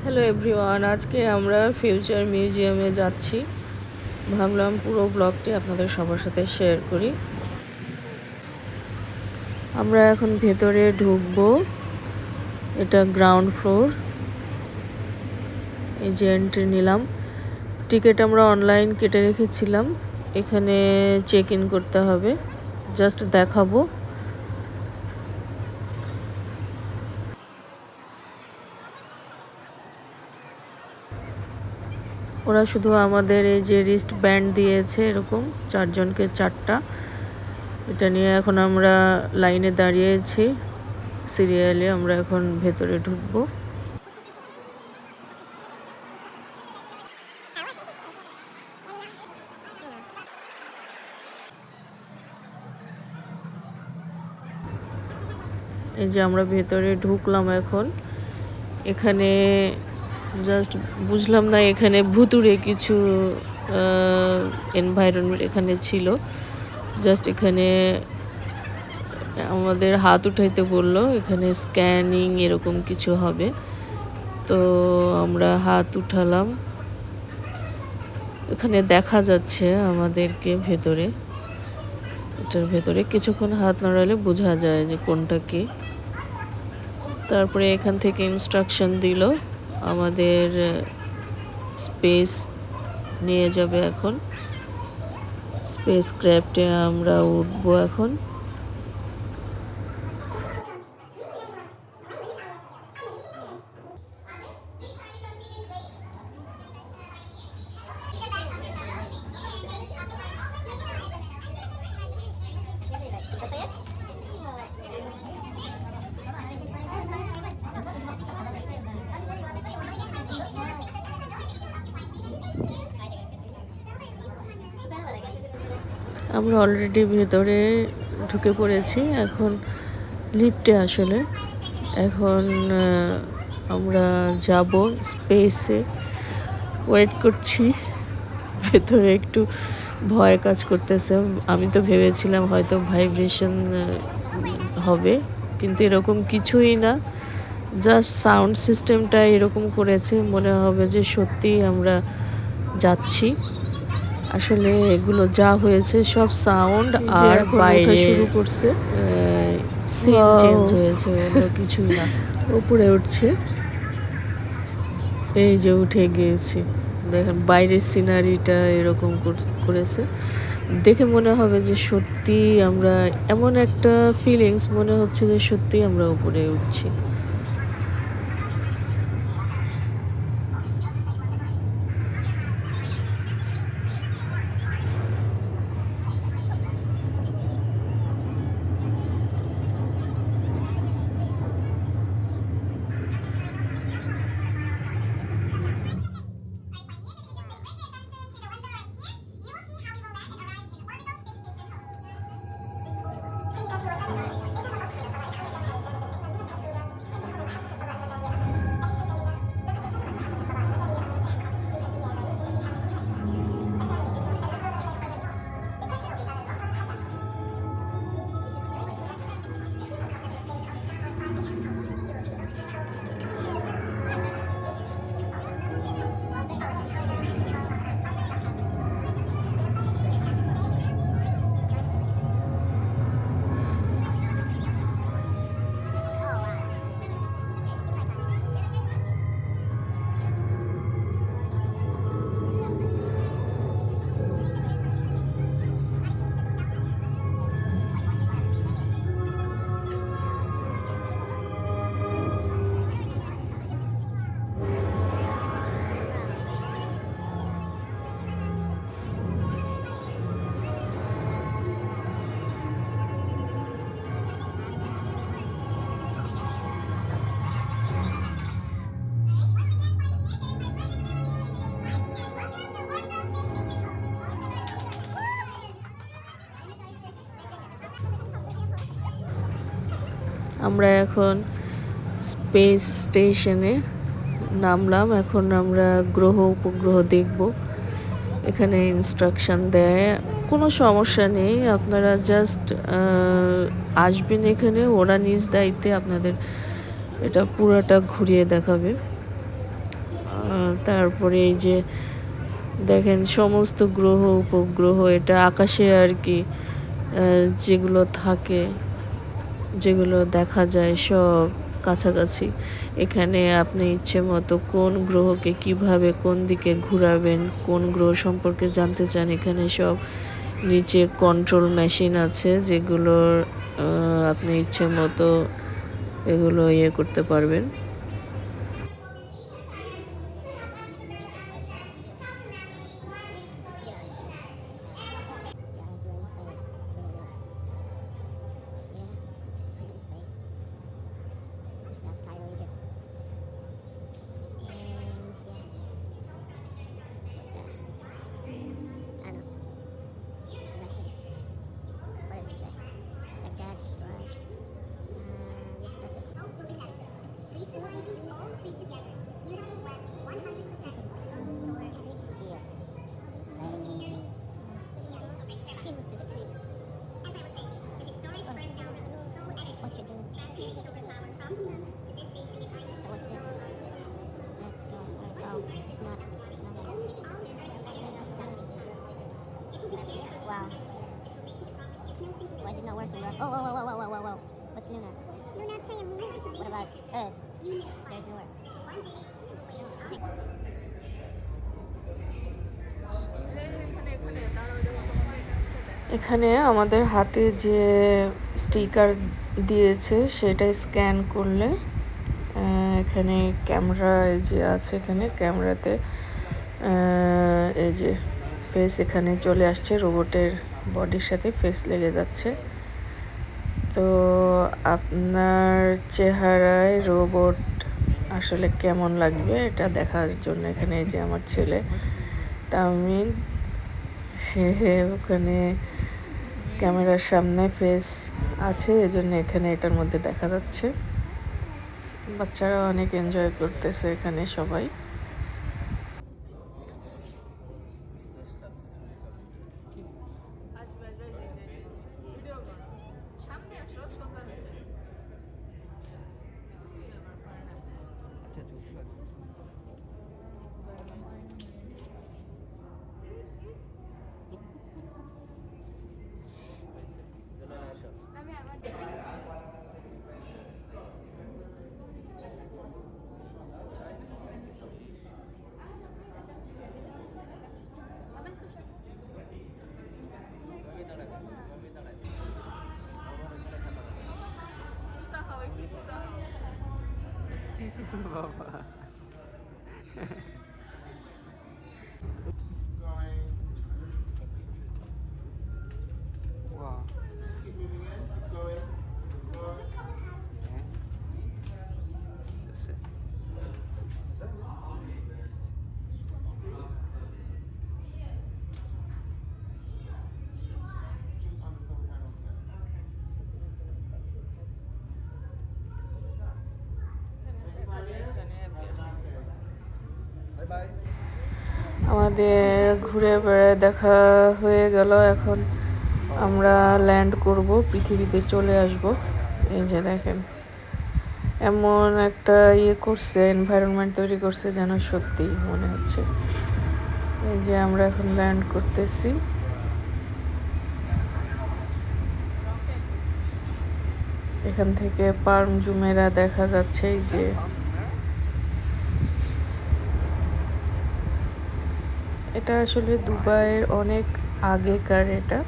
Hello everyone, আজকে আমরা future মিউজিয়ামে যাচ্ছি। ভাবলাম পুরো ব্লগটি আপনাদের সবার সাথে শেয়ার করি। আমরা এখন ভেতরে ঢুকবো। এটা গ্রাউন্ড ফ্লোর। এই যে এন্ট্রি নিলাম। টিকিট আমরা অনলাইন কেটে রেখেছিলাম। এখানে চেক ইন করতে হবে। জাস্ট দেখাবো। ওরা শুধু আমাদের এই যে রিস্ট ব্যান্ড দিয়েছে, এরকম 4 জনকে 4টা। এটা নিয়ে এখন আমরা লাইনে দাঁড়িয়েছি। সিরিয়ালে আমরা এখন ভেতরে ঢুকবো। এই যে আমরা ভেতরে ঢুকলাম এখন। এখানে জাস্ট বুঝলাম না, এখানে ভুতুড়ে কিছু এনভায়রনমেন্ট এখানে ছিল। জাস্ট এখানে আমাদের হাত উঠাইতে বললো, এখানে স্ক্যানিং এরকম কিছু হবে। তো আমরা হাত উঠালাম। এখানে দেখা যাচ্ছে আমাদেরকে ভেতরে, এটার ভেতরে কিছুক্ষণ হাত নাড়ালে বোঝা যায় যে কোনটা কি। তারপরে এখান থেকে ইনস্ট্রাকশন দিল, আমাদের স্পেস নিয়ে যাবে। এখন স্পেস ক্রাফটে আমরা উঠবো এখন। আমরা অলরেডি ভেতরে ঢুকে পড়েছি। এখন লিফটে আসলে এখন আমরা যাব স্পেসে। ওয়েট করছি। ভেতরে একটু ভয় কাজ করতেছে। আমি তো ভেবেছিলাম হয়তো ভাইব্রেশন হবে, কিন্তু এরকম কিছুই না। জাস্ট সাউন্ড সিস্টেমটা এরকম করেছে, মনে হবে যে সত্যিই আমরা যাচ্ছি। আসলে এগুলো যা হয়েছে সব সাউন্ড আর বাইরে শুরু করছে, সিন চেঞ্জ হয়েছে, অন্য কিছুই না। উপরে উঠছে, এই যে উঠে গিয়েছি। দেখেন বাইরের সিনারিটা এরকম করেছে। দেখে মনে হবে যে সত্যি আমরা, এমন একটা ফিলিংস মনে হচ্ছে যে সত্যি আমরা উপরে উঠছি। আমরা এখন স্পেস স্টেশনে নামলাম। এখন আমরা গ্রহ উপগ্রহ দেখব। এখানে ইনস্ট্রাকশন দেয়, কোনো সমস্যা নেই, আপনারা জাস্ট আসবেন এখানে, ওরা নিজ দায়িত্বে আপনাদের এটা পুরোটা ঘুরিয়ে দেখাবে। তারপরে এই যে দেখেন সমস্ত গ্রহ উপগ্রহ, এটা আকাশে আর কি যেগুলো থাকে, যেগুলো দেখা যায় সব কাছাকাছি। এখানে আপনি ইচ্ছে মতো কোন গ্রহকে কিভাবে কোন দিকে ঘুরাবেন, কোন গ্রহ সম্পর্কে জানতে চান, এখানে সব নিচে কন্ট্রোল মেশিন আছে, যেগুলোর আপনি ইচ্ছে মতো এগুলো করতে পারবেন। Wow. Why is it not working? Oh, whoa, whoa, whoa, whoa, whoa, whoa, whoa. What's Luna? Luna, tell you. What about Earth? There's nowhere. এখানে আমাদের হাতে যে স্টিকার দিয়েছে সেটা স্ক্যান করলে এখানে ক্যামেরা যে আছে, এখানে ক্যামেরাতে এই যে ফেস এখানে চলে আসছে, রোবটের বডির সাথে ফেস লেগে যাচ্ছে। তো আপনার চেহারায় রোবট আসলে কেমন লাগবে এটা দেখার জন্য এখানে এই যে আমার ছেলে তামিন, সে ওখানে ক্যামেরার সামনে ফেস আছে, এজন্য এখানে এটার মধ্যে দেখা যাচ্ছে। বাচ্চারা অনেক এনজয় করতেছে এখানে সবাই। আমাদের ঘুরে বেড়ায় দেখা হয়ে গেল, এখন আমরা ল্যান্ড করব, পৃথিবীতে চলে আসব। এই যে দেখেন এমন একটা করছে, এনভায়রনমেন্ট তৈরি করছে যেন সত্যি মনে হচ্ছে। এই যে আমরা এখন ল্যান্ড করতেছি। এখান থেকে পার্ম জুমেরা দেখা যাচ্ছে। এই যে এটা আসলে দুবাইয়ের অনেক আগেকার এটা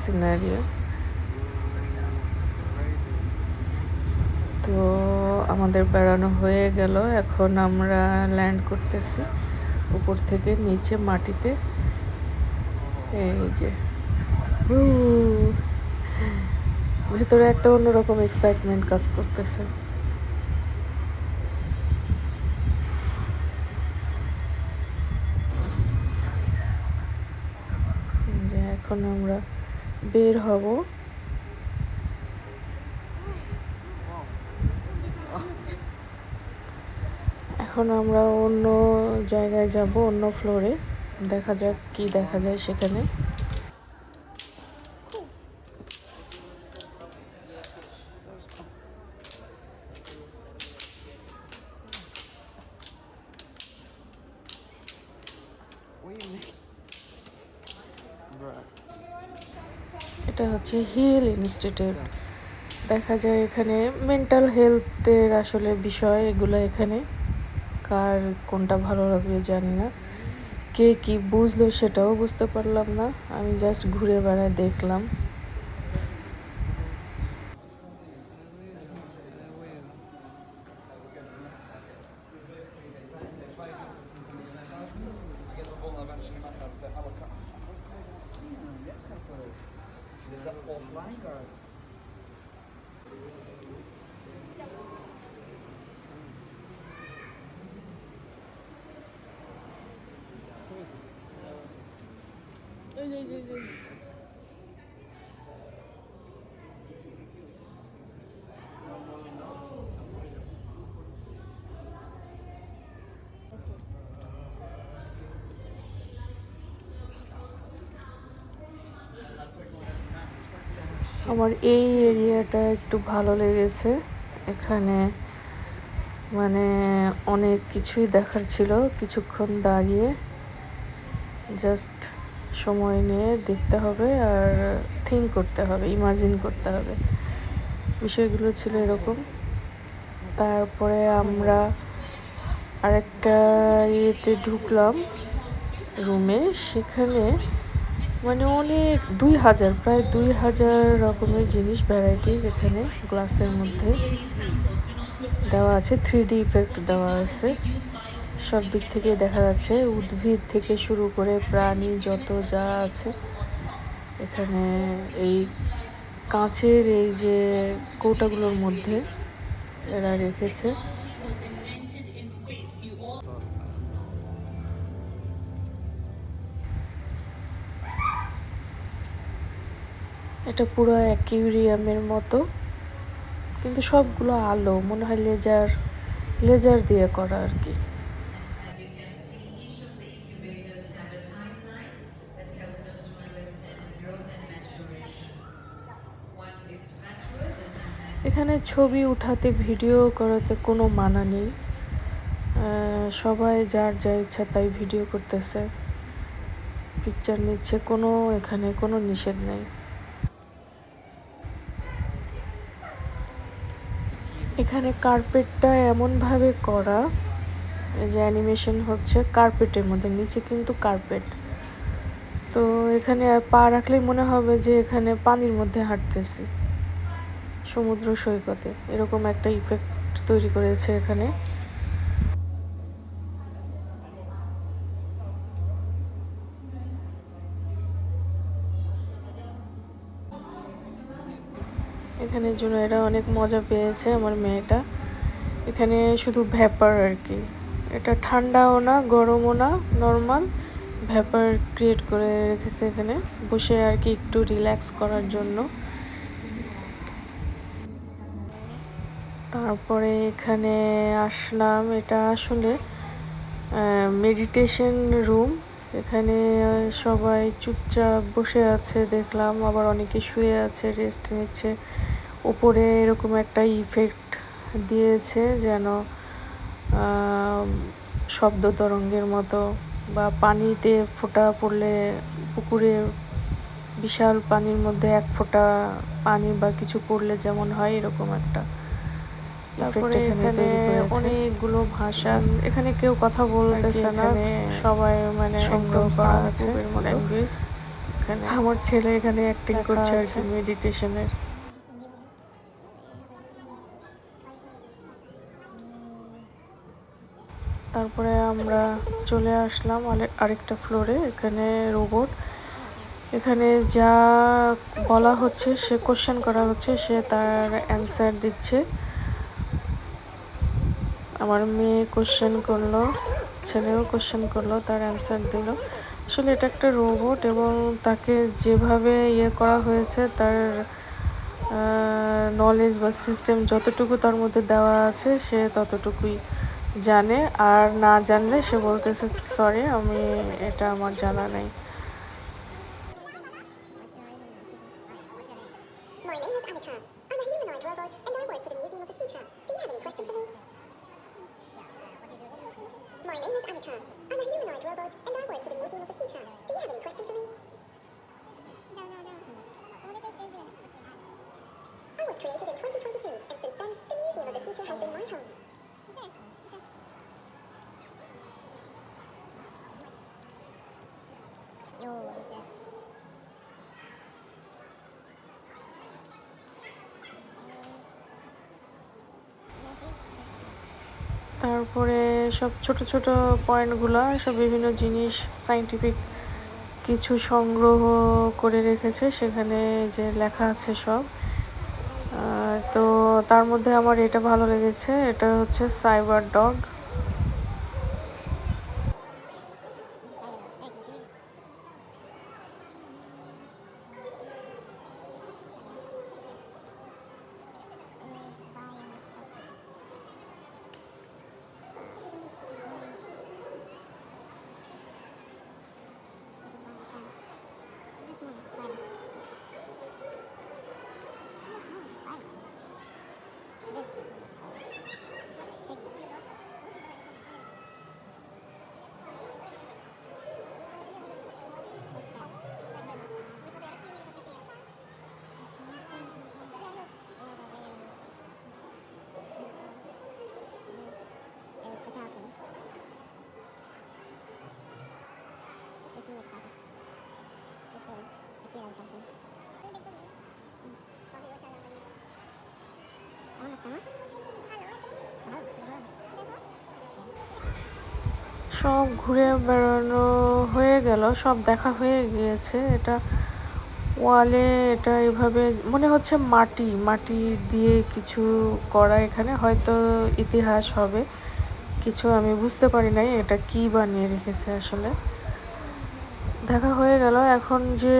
সিনারিও। তো আমাদের বেড়ানো হয়ে গেল, এখন আমরা ল্যান্ড করতেছি উপর থেকে নিচে মাটিতে। এই যে ভেতরে একটা অন্যরকম এক্সাইটমেন্ট কাজ করতেছে। এখন আমরা বের হব। এখন আমরা অন্য জায়গায় যাব, অন্য ফ্লোরে, দেখা যাক কি দেখা যায় সেখানে। এটা হচ্ছে হিল ইনস্টিটিউট। দেখা যায় এখানে মেন্টাল হেলথের আসলে বিষয় এগুলো এখানে, কার কোনটা ভালো লাগবে জানি না, কে কি বুঝলো সেটাও বুঝতে পারলাম না, আমি জাস্ট ঘুরে বেড়ায় দেখলাম। আমার এই এরিয়াটা একটু ভালো লেগেছে। এখানে মানে অনেক কিছুই দেখার ছিল, কিছুক্ষণ দাঁড়িয়ে জাস্ট সময় নিয়ে দেখতে হবে আর থিঙ্ক করতে হবে, ইমাজিন করতে হবে, বিষয়গুলো ছিল এরকম। তারপরে আমরা আরেকটা ইয়েতে ঢুকলাম রুমে, সেখানে মানে অনেক 2000 প্রায় 2000 রকমের জিনিস ভ্যারাইটিস এখানে গ্লাসের মধ্যে দেওয়া আছে, 3D ইফেক্ট দেওয়া আছে, সব দিক থেকে দেখা যাচ্ছে, উদ্ভিদ থেকে শুরু করে প্রাণী যত যা আছে এখানে এই কাঁচের এই যে কৌটাগুলোর মধ্যে এরা রেখেছে। এটা পুরো অ্যাকুয়ারিয়ামের মতো, কিন্তু সবগুলো আলো, মনে হয় লেজার লেজার দিয়ে করা আর কি। এখানে ছবি উঠাতে ভিডিও করাতে কোনো মানা নেই, সবাই যার যা ইচ্ছা তাই ভিডিও করতেছে, পিকচার নিচ্ছে, কোনো এখানে কোনো নিষেধ নেই। এখানে কার্পেটটা এমনভাবে করা যে অ্যানিমেশন হচ্ছে কার্পেটের মধ্যে, নিচে কিন্তু কার্পেট, তো এখানে পা রাখলেই মনে হবে যে এখানে পানির মধ্যে হাঁটতেছি, সমুদ্র সৈকতে, এরকম একটা ইফেক্ট তৈরি করেছে এখানে। এখানের জন্য এরা অনেক মজা পেয়েছে আমার মেয়েটা। এখানে শুধু ভ্যাপার আর কি, এটা ঠান্ডাও না গরমও না, নর্মাল ভ্যাপার ক্রিয়েট করে রেখেছে এখানে বসে আর কি, একটু রিল্যাক্স করার জন্য। তারপরে এখানে আসলাম, এটা আসলে মেডিটেশন রুম, এখানে সবাই চুপচাপ বসে আছে দেখলাম, আবার অনেকে শুয়ে আছে রেস্ট নিচ্ছে। উপরে এরকম একটা ইফেক্ট দিয়েছে যেন শব্দ তরঙ্গের মতো, বা পানিতে ফোঁটা পড়লে পুকুরে বিশাল পানির মধ্যে এক ফোঁটা পানি বা কিছু পড়লে যেমন হয়, এরকম একটা। তারপরে এখানে অনেকগুলো ভাষা, এখানে কেউ কথা বলতেছে না, সবাই মানে একদম করা আছে ল্যাঙ্গুয়েজ। এখানে আমার ছেলে এখানে অ্যাক্টিং করছে আর কি মেডিটেশনের। তারপরে আমরা চলে আসলাম আরেকটা ফ্লোরে, এখানে রোবট, এখানে যা বলা হচ্ছে, সে কোশ্চেন করা হচ্ছে, সে তার অ্যান্সার দিচ্ছে। আমার মেয়ে কোশ্চেন করলো, ছেলেও কোশ্চেন করলো, তার অ্যান্সার দিল। আসলে এটা একটা রোবট, এবং তাকে যেভাবে করা হয়েছে, তার নলেজ বা সিস্টেম যতটুকু তার মধ্যে দেওয়া আছে সে ততটুকুই জানে, আর না জানলে সে বলতেছে সরি, আমি এটা আমার জানা নেই। My name is Annika. I'm a humanoid robot, and I work for the Museum of the Future. Do you have any questions for me? My name is Annika. I'm a humanoid robot, and I work for the Museum of the Future. Do you have any questions for me? No. I was created in 2022, and since then, the Museum of the Future has been my home. Yo, what is this? তারপরে সব ছোট ছোট পয়েন্টগুলো সব বিভিন্ন জিনিস scientific কিছু সংগ্রহ করে রেখেছে, সেখানে যে লেখা আছে সব। তো তার মধ্যে আমার এটা ভালো লেগেছে, এটা হচ্ছে সাইবার ডগ। সব ঘুরে বেড়ানো হয়ে গেল, সব দেখা হয়ে গিয়েছে। এটা ওয়ালে এটা এভাবে মনে হচ্ছে মাটি মাটি দিয়ে কিছু করা, এখানে হয়তো ইতিহাস হবে কিছু, আমি বুঝতে পারি নাই এটা কি বানিয়ে রেখেছে আসলে। দেখা হয়ে গেল। এখন যে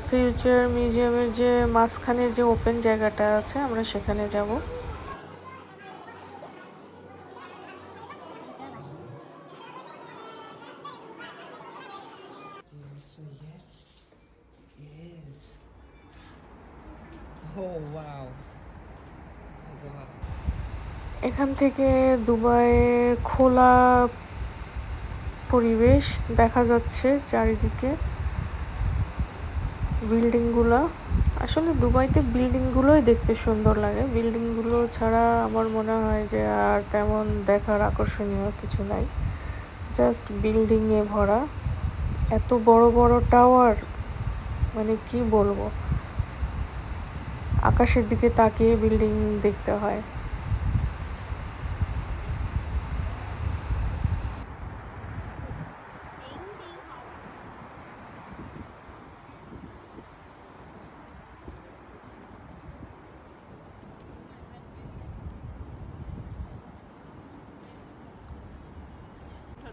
ফিউচার মিউজিয়ামের যে মাঝখানে যে ওপেন জায়গাটা আছে, আমরা সেখানে যাব। So yes, it is. Oh wow. Oh wow. এখান থেকে দুবাইয়ের খোলা পরিবেশ দেখা যাচ্ছে চারিদিকে, বিল্ডিংগুলো। আসলে দুবাইতে বিল্ডিংগুলোই দেখতে সুন্দর লাগে, বিল্ডিংগুলো ছাড়া আমার মনে হয় যে আর তেমন দেখার আকর্ষণীয় কিছু নাই, জাস্ট বিল্ডিংয়ে ভরা। এত বড় বড় টাওয়ার, মানে কি বলবো, আকাশের দিকে তাকিয়ে বিল্ডিং দেখতে হয়।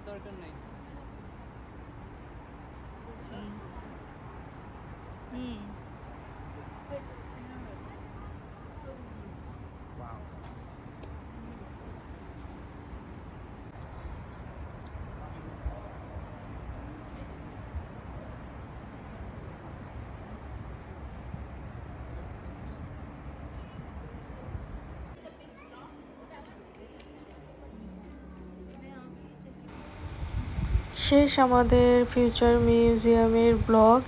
দরকার নাই। Wow. শেষ আমাদের ফিউচার মিউজিয়ামের ব্লগ।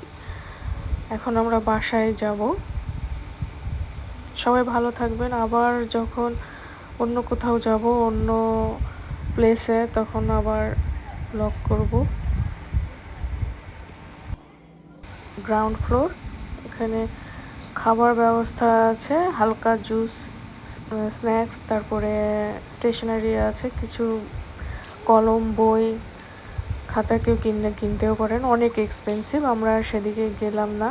এখন আমরা বাসায় যাব। সবাই ভালো থাকবেন। আবার যখন অন্য কোথাও যাব, অন্য প্লেসে, তখন আবার ব্লগ করব। গ্রাউন্ড ফ্লোর, এখানে খাবার ব্যবস্থা আছে, হালকা জুস, স্ন্যাক্স, তারপরে স্টেশনারি আছে, কিছু কলম, বই, খাতা কেউ কিনতেও পারেন। অনেক এক্সপেন্সিভ, আমরা সেদিকে গেলাম না।